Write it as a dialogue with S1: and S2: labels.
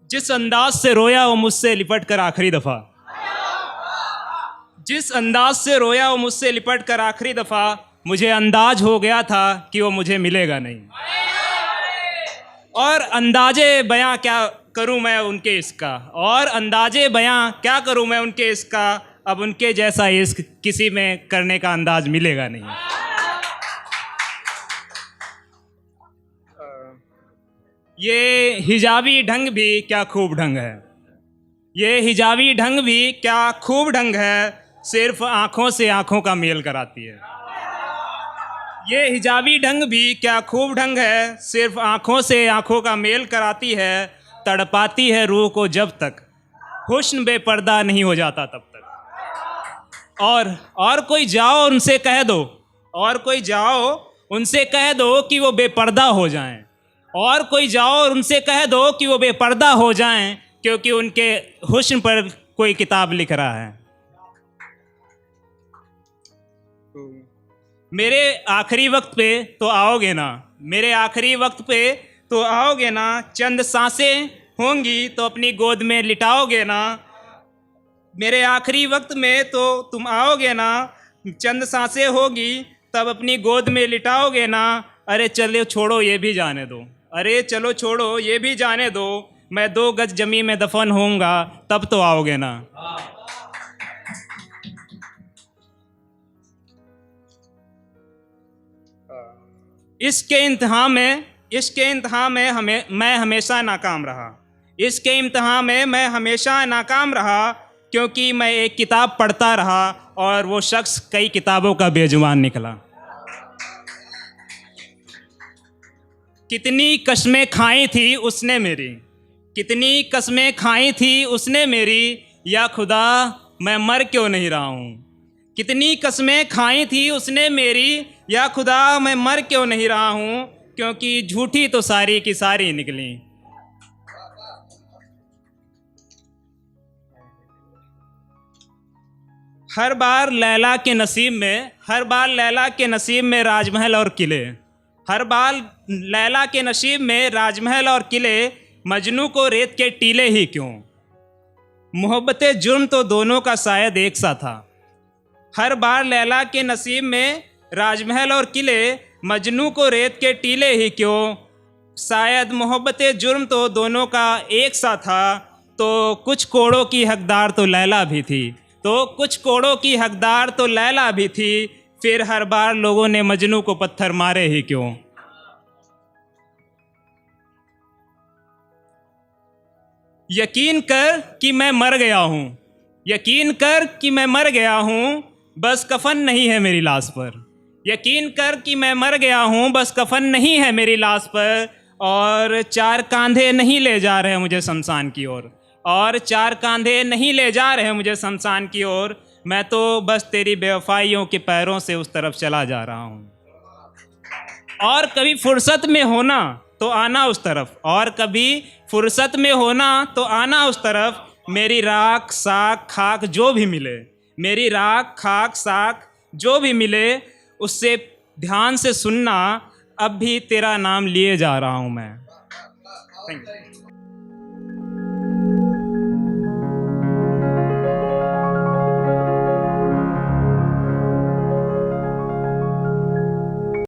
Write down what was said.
S1: जिस अंदाज से रोया वो मुझसे लिपट कर आखिरी दफ़ा, जिस अंदाज से रोया वो मुझसे लिपट कर आखिरी दफ़ा, मुझे अंदाज हो गया था कि वो मुझे मिलेगा नहीं। और अंदाजे बयां क्या करूं मैं उनके इसका, और अंदाजे बयां क्या करूं मैं उनके इसका, अब उनके जैसा इश्क किसी में करने का अंदाज मिलेगा नहीं। ये हिजाबी ढंग भी क्या खूब ढंग है, ये हिजाबी ढंग भी क्या खूब ढंग है, सिर्फ आँखों से आँखों का मेल कराती है। ये हिजाबी ढंग भी क्या खूब ढंग है, सिर्फ आँखों से आँखों का मेल कराती है, तड़पाती है रूह को जब तक हुस्न बेपर्दा नहीं हो जाता तब तक। और कोई जाओ उनसे कह दो, और कोई जाओ उनसे कह दो कि वो बेपर्दा हो जाएं, और कोई जाओ उनसे कह दो कि वो बेपर्दा हो जाएं, क्योंकि उनके हुस्न पर कोई किताब लिख रहा है। मेरे आखिरी वक्त पे तो आओगे ना, मेरे आखिरी वक्त पे तो आओगे ना, चंद सांसें होंगी तो अपनी गोद में लिटाओगे ना, मेरे आखिरी वक्त में तो तुम आओगे ना, चंद सांसें होगी तब अपनी गोद में लिटाओगे ना। अरे चलो छोड़ो ये भी जाने दो, अरे चलो छोड़ो ये भी जाने दो, मैं 2 गज जमी में दफन होऊंगा तब तो आओगे ना। इसके इम्तिहान में मैं हमेशा नाकाम रहा, इसके इम्तिहान में मैं हमेशा नाकाम रहा, क्योंकि मैं एक किताब पढ़ता रहा और वो शख्स कई किताबों का बेजुबान निकला। कितनी कस्में खाई थी उसने मेरी, कितनी कस्में खाई थी उसने मेरी, या खुदा मैं मर क्यों नहीं रहा हूँ। कितनी कस्में खाई थी उसने मेरी, या खुदा मैं मर क्यों नहीं रहा हूँ, क्योंकि झूठी तो सारी की सारी निकली। हर बार लैला के नसीब में, हर बार लैला के नसीब में राजमहल और किले, हर बार लैला के नसीब में राजमहल और किले, मजनू को रेत के टीले ही क्यों। मोहब्बते जुर्म तो दोनों का शायद एक सा था। हर बार लैला के नसीब में राजमहल और किले, मजनू को रेत के टीले ही क्यों, शायद मोहब्बते जुर्म तो दोनों का एक सा था। तो कुछ कोड़ों की हकदार तो लैला भी थी, तो कुछ कोड़ों की हकदार तो लैला भी थी, फिर हर बार लोगों ने मजनू को पत्थर मारे ही क्यों। यकीन कर कि मैं मर गया हूँ, यकीन कर कि मैं मर गया हूँ, बस कफन नहीं है मेरी लाश पर। यकीन कर कि मैं मर गया हूँ, बस कफन नहीं है मेरी लाश पर, और 4 कांधे नहीं ले जा रहे मुझे शमशान की ओर, और 4 कांधे नहीं ले जा रहे मुझे शमशान की ओर। मैं तो बस तेरी बेवफाइयों के पैरों से उस तरफ चला जा रहा हूँ। और कभी फुर्सत में होना तो आना उस तरफ, और कभी फुर्सत में होना तो आना उस तरफ। मेरी राख साख खाक जो भी मिले, मेरी राख खाक साख जो भी मिले, उससे ध्यान से सुनना, अब भी तेरा नाम लिए जा रहा हूँ मैं। Thank you.